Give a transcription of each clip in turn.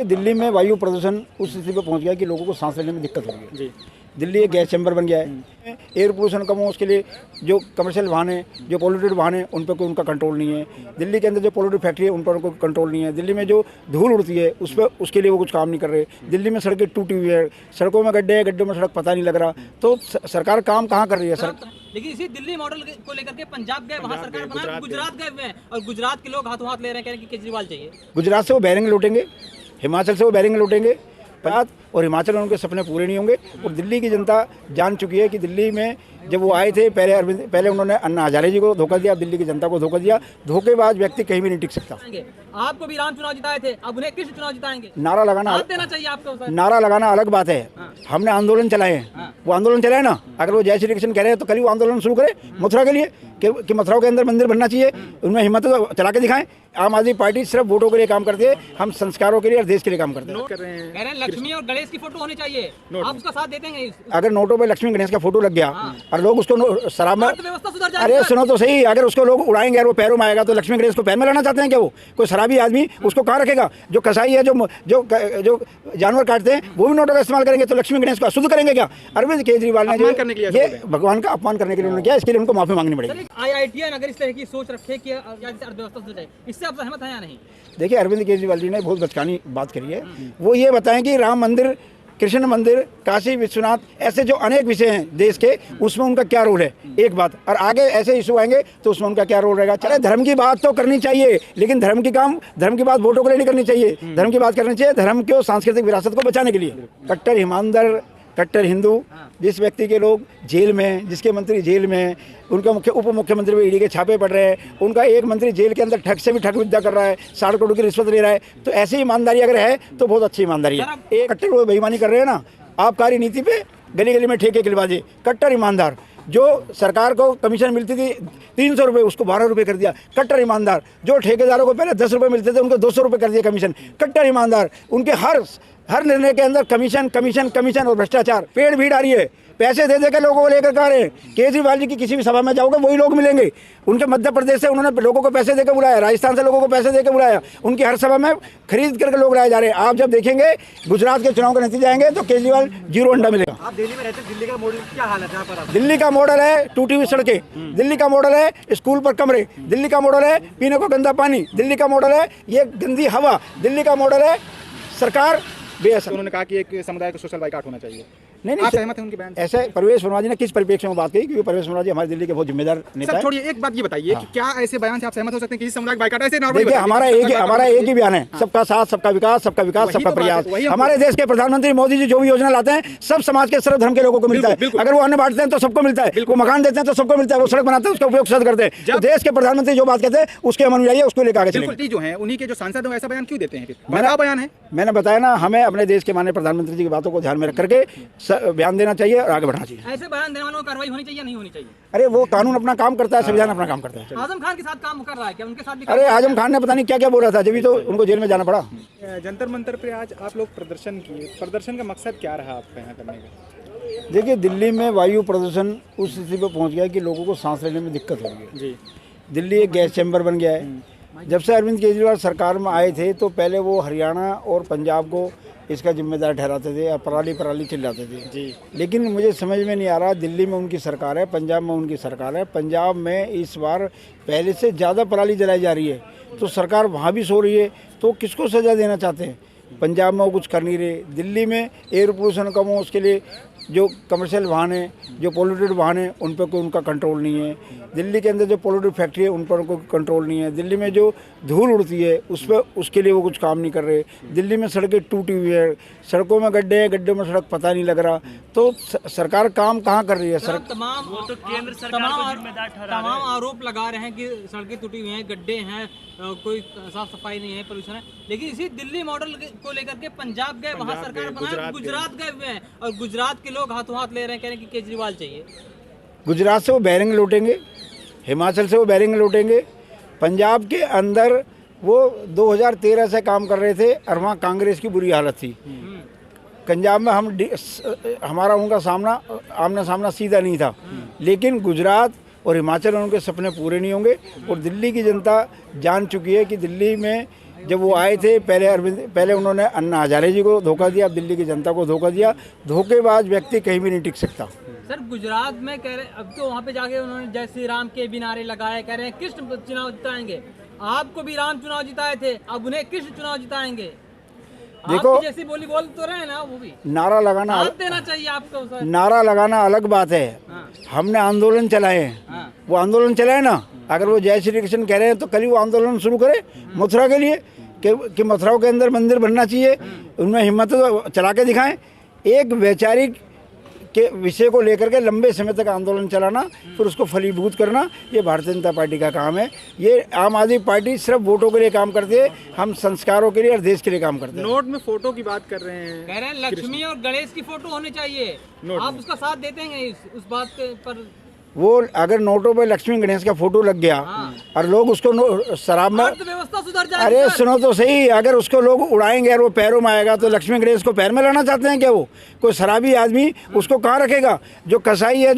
दिल्ली में वायु प्रदूषण उस स्थिति पर पहुंच गया कि लोगों को सांस लेने में दिक्कत हो रही है जी। दिल्ली एक गैस चैम्बर बन गया है। एयर पोल्यूशन कम हो उसके लिए जो कमर्शियल वाहन है, जो पोल्यूटेड वाहन है, उन पर कोई उनका कंट्रोल नहीं है। दिल्ली के अंदर जो पोल्यूटेड फैक्ट्री है उन पर कोई कंट्रोल नहीं है। दिल्ली में जो धूल उड़ती है उस पर उसके लिए वो कुछ काम नहीं कर रहे। दिल्ली में सड़कें टूटी हुई है, सड़कों में गड्ढे हैं, गड्ढों में सड़क पता नहीं लग रहा। तो सरकार काम कहाँ कर रही है सर? लेकिन इसी दिल्ली मॉडल को लेकर के पंजाब गए, वहाँ सरकार बना, गुजरात गए हुए हैं और गुजरात के लोग हाथों हाथ ले रहे हैं, कह रहे हैं कि केजरीवाल चाहिए। गुजरात से वो बैरिंग लौटेंगे, हिमाचल से वो बैरिंग लौटेंगे, पंजाब और हिमाचल में उनके सपने पूरे नहीं होंगे। और दिल्ली की जनता जान चुकी है कि दिल्ली में जब वो आए थे पहले उन्होंने अन्ना हजारे जी को धोखा दिया, दिल्ली की जनता को धोखा दिया। धोखेबाज व्यक्ति कहीं भी नहीं टिक सकता। आपको भी राम चुनाव जिताए थे, अब उन्हें किस चुनाव जिताएंगे? नारा लगाना देना चाहिए आपको। नारा लगाना अलग बात है। हमने आंदोलन चलाए हैं, वो आंदोलन चलाए ना। अगर वो जय श्री कृष्ण कह रहे हैं तो कल ही वो आंदोलन शुरू करे मथुरा के लिए कि मथुरा के अंदर मंदिर बनना चाहिए। उनमें हिम्मत तो चला के दिखाएं। आम आदमी पार्टी सिर्फ वोटों के लिए काम करती है, हम संस्कारों के लिए और देश के लिए काम करते हैं। कह रहे हैं लक्ष्मी और गणेश की फोटो होनी चाहिए, आप उसका साथ देते हैं? अगर नोटों पे लक्ष्मी गणेश का फोटो लग गया और लोग उसको शराब में, व्यवस्था सुधर जाएगी। अरे सुनो तो सही, अगर उसको लोग उड़ाएंगे और वो पैरों में आएगा तो लक्ष्मी गणेश को पैर में लाना चाहते हैं क्या? वो कोई शराबी आदमी उसको कहाँ रखेगा? जो कसाई है, जो जानवर काटते हैं, वो भी नोटों का इस्तेमाल करेंगे तो लक्ष्मी गणेश को अशुद्ध करेंगे क्या? अरविंद केजरीवाल ने ये भगवान का अपमान करने के लिए उन्होंने किया, इसके लिए उनको माफी मांगनी पड़ेगी। IITian अगर इस तरह की सोच रखे कि अर्थव्यवस्था सुधर जाए, इससे आप सहमत हैं या नहीं? देखिए, अरविंद केजरीवाल जी ने बहुत बचकानी बात करी है। वो ये बताएं कि राम मंदिर, कृष्ण मंदिर, काशी विश्वनाथ, ऐसे जो अनेक विषय हैं देश के, उसमें उनका क्या रोल है, एक बात। और आगे ऐसे इशू आएंगे तो उसमें उनका क्या रोल रहेगा। चले, धर्म की बात तो करनी चाहिए, लेकिन धर्म की बात वोटों के लिए नहीं करनी चाहिए। धर्म की बात करनी चाहिए धर्म को, सांस्कृतिक विरासत को बचाने के लिए। कट्टर ईमानदार, कट्टर हिंदू, जिस व्यक्ति के लोग जेल में, जिसके मंत्री जेल में, उनका उप मुख्यमंत्री में ईडी के छापे पड़ रहे हैं, उनका एक मंत्री जेल के अंदर ठग से भी ठग विद्या कर रहा है, 60 करोड़ की रिश्वत ले रहा है, तो ऐसी ईमानदारी अगर है तो बहुत अच्छी ईमानदारी है। एक कट्टर वो बेईमानी कर रहे हैं ना, आबकारी नीति पे गली गली में ठेके खिलवाजी। कट्टर ईमानदार, जो सरकार को कमीशन मिलती थी 300 रुपये, उसको 12 रुपये कर दिया। कट्टर ईमानदार, जो ठेकेदारों को पहले 10 रुपये मिलते थे उनको 200 रुपये कर दिया कमीशन। कट्टर ईमानदार, उनके हर निर्णय के अंदर कमीशन कमीशन कमीशन और भ्रष्टाचार। पेड़ भीड़ आ रही है, पैसे दे के लोगों को लेकर आ रहे हैं। केजरीवाल जी की किसी भी सभा में जाओगे वही लोग मिलेंगे। उनके मध्य प्रदेश से उन्होंने लोगों को पैसे देकर बुलाया, राजस्थान से लोगों को पैसे देकर बुलाया, उनकी हर सभा में खरीद करके लोग लाए जा रहे हैं। आप जब देखेंगे गुजरात के चुनाव का नतीजा आएंगे तो केजरीवाल 0 अंडा मिलेगा। आप दिल्ली में रहते हैं, दिल्ली का मॉडल क्या हाल है? दिल्ली का मॉडल है टूटी हुई सड़कें, दिल्ली का मॉडल है स्कूल पर कमरे, दिल्ली का मॉडल है पीने को गंदा पानी, दिल्ली का मॉडल है ये गंदी हवा, दिल्ली का मॉडल है सरकार बेअसर। उन्होंने कहा कि एक समुदाय को सोशल बाइकाट होना चाहिए। नहीं, आप सहमत हैं उनके बयान से? ऐसे परवेश वर्मा जी ने किस परिप्रेक्ष्य में बात कही? क्योंकि परवेश वर्मा जी हमारे दिल्ली के बहुत जिम्मेदार नेता हैं। छोड़िए, एक बात ये बताइए कि क्या ऐसे बयान से आप सहमत हो सकते हैं कि समुदाय बाइकाट? ऐसे नॉर्मली देखिए, हमारा एक ही बयान है, सबका साथ, सबका विकास, सबका प्रयास। हमारे देश के प्रधानमंत्री मोदी जी जो भी योजना लाते हैं सब समाज के सर्व धर्म के लोगों को मिलता है। अगर वो अन्न बांटते हैं तो सबको मिलता है, वो मकान देते हैं तो सबको मिलता है, वो सड़क बनाते हैं उसका उपयोग सब करते हैं। तो देश के प्रधानमंत्री जो बात कहते हैं उसके हम अनुयायी, उसको लेकर आगे चलेंगे। जो है उन्हीं के जो सांसद हैं ऐसा बयान क्यों देते हैं? बड़ा बयान है, मैंने बताया ना, हमें अपने देश के माननीय प्रधानमंत्री जी की बातों को ध्यान में रख करके बयान देना चाहिए और आगे बढ़ना चाहिए। ऐसे बयान देने वालों को कार्रवाई होनी चाहिए या नहीं होनी चाहिए? अरे वो कानून अपना काम करता है, संविधान अपना काम करता है। आजम खान के साथ काम कर रहा है क्या? उनके साथ भी? अरे आजम खान ने पता नहीं क्या क्या बोल रहा था, जब भी तो उनको जेल में जाना पड़ा। जंतर मंतर पे आज आप लोग प्रदर्शन किए, प्रदर्शन का मकसद क्या रहा आपका यहाँ करने का? देखिए, दिल्ली में वायु प्रदूषण उस स्थिति पर पहुंच गया कि लोगों को सांस लेने में दिक्कत हो रही है जी। दिल्ली एक गैस चैम्बर बन गया है। जब से अरविंद केजरीवाल सरकार में आए थे तो पहले वो हरियाणा और पंजाब को इसका जिम्मेदार ठहराते थे और पराली चिल्लाते थे जी। लेकिन मुझे समझ में नहीं आ रहा, दिल्ली में उनकी सरकार है, पंजाब में उनकी सरकार है। पंजाब में इस बार पहले से ज़्यादा पराली जलाई जा रही है, तो सरकार वहाँ भी सो रही है, तो किसको सज़ा देना चाहते हैं? पंजाब में वो कुछ कर नहीं रहे। दिल्ली में एयर पोल्यूशन कम हो उसके लिए जो कमर्शियल वाहन है, जो पोल्यूटेड वाहन है, उन पर कोई उनका कंट्रोल नहीं है। दिल्ली के अंदर जो पोल्यूटेड फैक्ट्री है उन पर कोई कंट्रोल नहीं है। दिल्ली में जो धूल उड़ती है उस पर उसके लिए वो कुछ काम नहीं कर रहे। दिल्ली में सड़कें टूटी हुई है, सड़कों में गड्ढे हैं, गड्ढों में सड़क पता नहीं लग रहा। तो सरकार काम कहाँ कर रही है? सर तमाम वो तो केंद्र सरकार तमाम आरोप लगा रहे हैं कि सड़कें टूटी हुई हैं, गड्ढे हैं, कोई साफ सफाई नहीं है, पोल्यूशन है। लेकिन इसी दिल्ली मॉडल को लेकर के पंजाब गए, वहाँ सरकार बना, गुजरात गए हुए हैं और गुजरात के लोग हाथों हाथ ले रहे हैं, कह रहे हैं कि केजरीवाल चाहिए। गुजरात से वो बैरिंग लौटेंगे, हिमाचल से वो बैरिंग लौटेंगे, पंजाब के अंदर वो 2013 से काम कर रहे थे और वहाँ कांग्रेस की बुरी हालत थी। पंजाब में हमारा उनका आमना सामना सीधा नहीं था। लेकिन गुजरात और हिमाचल में उनके सपने पूरे नहीं होंगे। और दिल्ली की जनता जान चुकी है कि दिल्ली में जब वो आए थे पहले उन्होंने अन्ना हजारे जी को धोखा दिया, दिल्ली की जनता को धोखा दिया। धोखेबाज व्यक्ति कहीं भी नहीं टिक सकता। सर गुजरात में कह रहे, अब तो वहाँ पे जाके उन्होंने जय श्री राम के भी नारे लगाए, कह रहे हैं कृष्ण चुनाव जिताएंगे। आपको भी राम चुनाव जिताए थे, अब उन्हें कृष्ण चुनाव जिताएंगे। देखो, जैसी बोली बोल तो रहे हैं ना, वो भी नारा लगाना देना चाहिए आपको सर। नारा लगाना अलग बात है। हमने आंदोलन चलाए हैं, वो आंदोलन चलाए ना। अगर वो जय श्री कृष्ण कह रहे हैं तो कल ही वो आंदोलन शुरू करे मथुरा के लिए कि मथुरा के अंदर मंदिर बनना चाहिए। उनमें हिम्मत है तो चला के दिखाएं। एक वैचारिक के विषय को लेकर के लंबे समय तक आंदोलन चलाना, फिर उसको फलीभूत करना, ये भारतीय जनता पार्टी का काम है। ये आम आदमी पार्टी सिर्फ वोटों के लिए काम करती है, हम संस्कारों के लिए और देश के लिए काम करते हैं। नोट में फोटो की बात कर रहे हैं, कह रहे हैं लक्ष्मी और गणेश की फोटो होनी चाहिए। आप उसका साथ देते हैं उस बात पर? वो अगर नोटों पे लक्ष्मी गणेश का फोटो लग गया और लोग उसको शराब में, अर्थव्यवस्था सुधर जाएगी। अरे सुनो तो सही, अगर उसको लोग उड़ाएंगे और वो पैरों में आएगा तो लक्ष्मी गणेश को पैर में लाना चाहते हैं क्या? वो कोई शराबी आदमी उसको कहाँ रखेगा? जो कसाई है,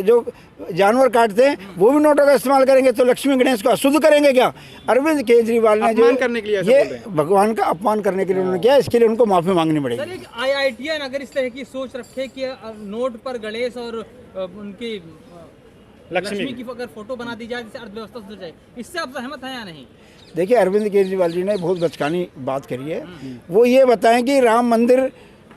जो जानवर काटते हैं, वो भी नोटों का इस्तेमाल करेंगे तो लक्ष्मी गणेश को अशुद्ध करेंगे क्या? अरविंद केजरीवाल ने जो करने के लिए ये भगवान का अपमान करने के लिए उन्होंने किया, इसके लिए उनको माफी मांगनी सर पड़ेगी। एक IITian अगर इस तरह की सोच रखे कि नोट पर गणेश और उनकी लक्ष्मी की अगर फोटो बना दी जाए जिससे अर्थव्यवस्था सुधर जाए, इससे आप सहमत हैं या नहीं? देखिए, अरविंद केजरीवाल जी ने बहुत बचकानी बात करी है। वो ये बताएं कि राम मंदिर,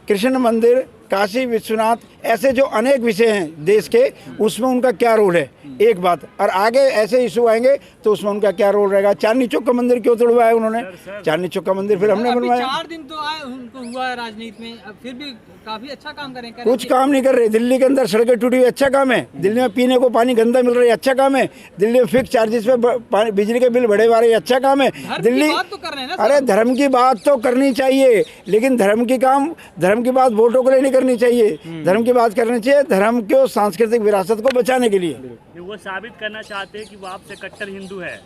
कृष्ण मंदिर, काशी विश्वनाथ, ऐसे जो अनेक विषय हैं देश के, उसमें उनका क्या रोल है, एक बात। और आगे ऐसे इशू आएंगे तो उसमें उनका क्या रोल रहेगा। चांदनी चौक का मंदिर क्यों तोड़वाया उन्होंने? चांदनी चौक का मंदिर फिर हमने बनवाया। 4 दिन तो आए उनको हुआ है राजनीति में, अब फिर भी काफी अच्छा काम करें। कुछ काम नहीं कर रहे। दिल्ली के अंदर सड़कें टूटी हुई, अच्छा काम है। दिल्ली में पीने को पानी गंदा मिल रहा है, अच्छा काम है। दिल्ली में फिक्स चार्जेस पे बिजली के बिल बढ़े हुआ रहे, अच्छा काम है। दिल्ली, तो कर रहे हैं ना। अरे धर्म की बात तो करनी चाहिए, लेकिन धर्म की बात वोटों के लिए नहीं करनी चाहिए। धर्म की बात करनी चाहिए, धर्म को सांस्कृतिक विरासत को बचाने के लिए। वो साबित करना चाहते हैं कि वो आपसे कट्टर हिंदू है।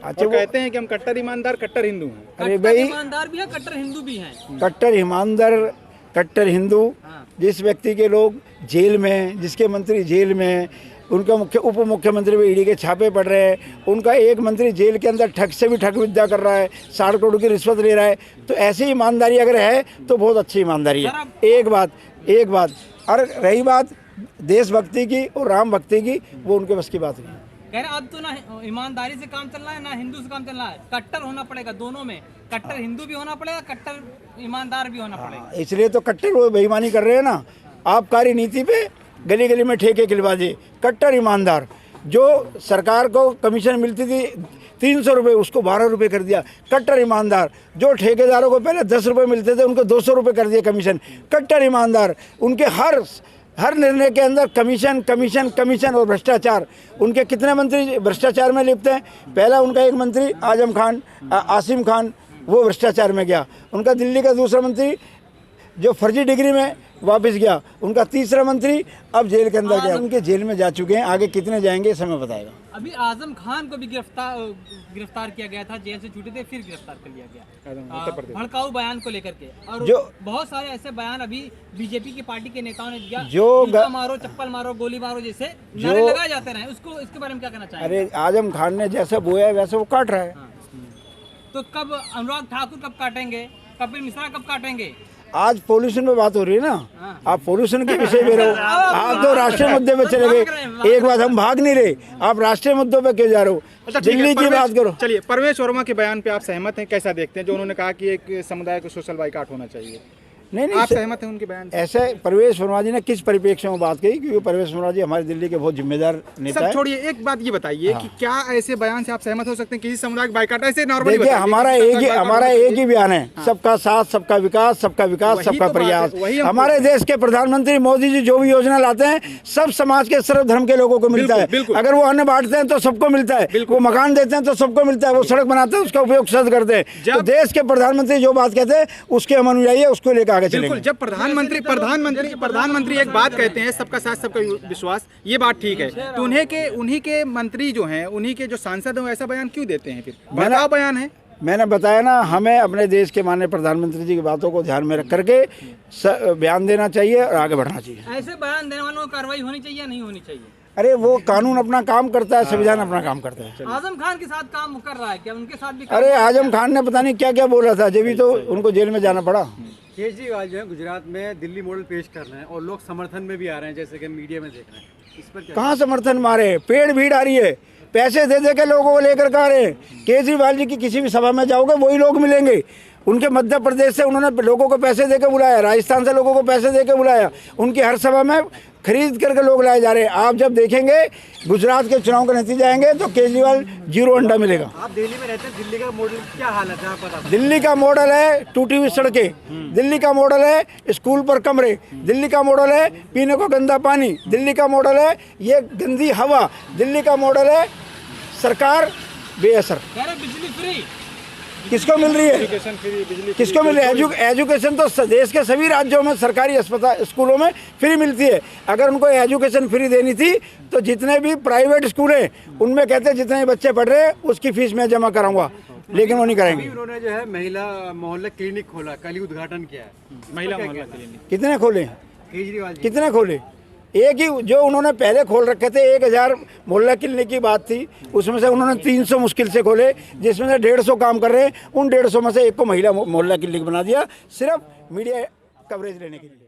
अच्छा, वो कहते हैं कि हम कट्टर ईमानदार, कट्टर हिंदू हैं। अरे भाई, ईमानदार भी है, कट्टर हिंदू भी हैं। कट्टर ईमानदार, कट्टर हिंदू, जिस व्यक्ति के लोग जेल में, जिसके मंत्री जेल में, उनका उप मुख्यमंत्री भी ईडी के छापे पड़ रहे हैं, उनका एक मंत्री जेल के अंदर ठग से भी ठग विद्या कर रहा है, 60 करोड़ की रिश्वत ले रहा है, तो ऐसी ईमानदारी अगर है तो बहुत अच्छी ईमानदारी है। एक बात। और रही बात देशभक्ति की और राम भक्ति की, वो उनके बस की बात नहीं है। कह रहे अब तो ना ईमानदारी से काम चलना है ना हिंदू से काम चलना है, कट्टर होना पड़ेगा दोनों में। कट्टर हिंदू भी होना पड़ेगा, कट्टर ईमानदार भी होना पड़ेगा। इसलिए तो कट्टर वो बेईमानी कर रहे हैं ना। आबकारी नीति पे गली गली में ठेके खिलवाजे। कट्टर ईमानदार, जो सरकार को कमीशन मिलती थी 300 रुपये, उसको 12 रुपये कर दिया। कट्टर ईमानदार, जो ठेकेदारों को पहले 10 रुपये मिलते थे उनको 200 रुपये कर दिए कमीशन। कट्टर ईमानदार, उनके हर निर्णय के अंदर कमीशन और भ्रष्टाचार। उनके कितने मंत्री भ्रष्टाचार में लिप्त हैं? पहला उनका एक मंत्री आसिम खान, वो भ्रष्टाचार में गया। उनका दिल्ली का दूसरा मंत्री जो फर्जी डिग्री में वापस गया। उनका तीसरा मंत्री अब जेल के अंदर गया। उनके जेल में जा चुके हैं, आगे कितने जाएंगे समय बताएगा। अभी आजम खान को भी गिरफ्तार किया गया था, जेल से छूटे थे फिर गिरफ्तार कर लिया गया भड़काऊ बयान को लेकर के। और जो बहुत सारे ऐसे बयान अभी बीजेपी की पार्टी के नेताओं ने दिया, जो मारो, चप्पल मारो, गोली मारो जैसे नारे लगाए जाते रहे, उसको इसके बारे में क्या कहना चाहिए? अरे आजम खान ने जैसा बोया वैसे वो काट रहा है। तो कब अनुराग ठाकुर कब काटेंगे? कपिल मिश्रा कब काटेंगे? आज पोल्यूशन पे बात हो रही है ना, आप पोल्यूशन के विषय में रहो। आप तो राष्ट्रीय मुद्दे पे चले गए। एक बात, हम भाग नहीं रहे, आप राष्ट्रीय मुद्दों पे क्यों जा रहे हो? अच्छा, दिल्ली की बात करो। चलिए, परवेश वर्मा के बयान पे आप सहमत हैं? कैसा देखते हैं जो उन्होंने कहा कि एक समुदाय को सोशल बाइकाट होना चाहिए? नहीं, आप सहमत हैं उनके बयान से? ऐसे परवेश वर्मा जी ने किस परिप्रेक्ष्य में बात कही? क्योंकि परवेश वर्मा जी हमारे दिल्ली के बहुत जिम्मेदार नेता है। छोड़िए, एक बात ये बताइए कि क्या ऐसे बयान से आप सहमत हो सकते हैं किसी समुदाय का बाइकाट? ऐसे नॉर्मली देखिए, हमारा एक ही बयान है, सबका साथ, सबका विकास, सबका प्रयास। हमारे देश के प्रधानमंत्री मोदी जी जो भी योजना लाते हैं, सब समाज के सर्व धर्म के लोगों को मिलता है। अगर वो अन्न बांटते हैं तो सबको मिलता है, वो मकान देते हैं तो सबको मिलता है, वो सड़क बनाते हैं उसका उपयोग सब करते हैं। तो देश के प्रधानमंत्री जो बात कहते हैं उसके हम अनुयायी, उसको लेकर आगे चलेंगे। जब प्रधानमंत्री एक बात कहते हैं, सबका साथ सबका विश्वास, ये बात ठीक है, तो उन्हीं के मंत्री जो हैं, उन्हीं के जो सांसद हैं, ऐसा बयान क्यों देते हैं? फिर बड़ा बयान है। मैंने बताया ना, हमें अपने देश के माननीय प्रधानमंत्री जी की बातों को ध्यान में रख करके बयान देना चाहिए और आगे बढ़ना चाहिए। ऐसे बयान देने वालों को कार्रवाई होनी चाहिए या नहीं होनी चाहिए? अरे वो कानून अपना काम करता है, संविधान अपना काम करता है। आजम खान के साथ काम कर रहा है क्या, उनके साथ भी काम अरे आजम खान ने पता नहीं क्या क्या बोला था, जब भी तो उनको जेल में जाना पड़ा। केजरीवाल जो है गुजरात में दिल्ली मॉडल पेश कर रहे हैं और लोग समर्थन में भी आ रहे हैं, जैसे कि मीडिया में देख रहे हैं, इस पर क्या? कहाँ समर्थन मारे, पेड़ भीड़ आ रही है, पैसे दे दे के लोगों को लेकर के आ रहे हैं। केजरीवाल जी की किसी भी सभा में जाओगे वही लोग मिलेंगे। उनके मध्य प्रदेश से उन्होंने लोगों को पैसे दे के बुलाया, राजस्थान से लोगों को पैसे दे के बुलाया, उनकी हर सभा में खरीद करके लोग लाए जा रहे हैं। आप जब देखेंगे गुजरात के चुनाव का नतीजा आएंगे तो केजरीवाल 0 अंडा मिलेगा। आप दिल्ली में रहते हैं, दिल्ली का मॉडल क्या हालत है आप बता? दिल्ली का मॉडल है टूटी हुई सड़कें, दिल्ली का मॉडल है स्कूल पर कमरे, दिल्ली का मॉडल है पीने को गंदा पानी, दिल्ली का मॉडल है ये गंदी हवा, दिल्ली का मॉडल है सरकार बेअसर। कह रहे बिजली फ्री, किसको मिल रही है, किसको मिल रही है? एजुकेशन तो देश के सभी राज्यों में सरकारी अस्पताल स्कूलों में फ्री मिलती है। अगर उनको एजुकेशन फ्री देनी थी तो जितने भी प्राइवेट स्कूल हैं उनमें कहते हैं जितने बच्चे पढ़ रहे हैं उसकी फीस मैं जमा कराऊंगा, लेकिन वो नहीं कराएंगे। उन्होंने जो है महिला मोहल्ला क्लिनिक खोला, कल ही उद्घाटन किया है। महिला मोहल्ला क्लिनिक कितने खोले, केजरीवाल जी कितने खोले? एक ही जो उन्होंने पहले खोल रखे थे 1000 मोहल्ला क्लिनिक की बात थी, उसमें से उन्होंने 300 मुश्किल से खोले, जिसमें से 150 काम कर रहे हैं। उन 150 में से एक को महिला मोहल्ला क्लिनिक बना दिया, सिर्फ मीडिया कवरेज लेने के लिए।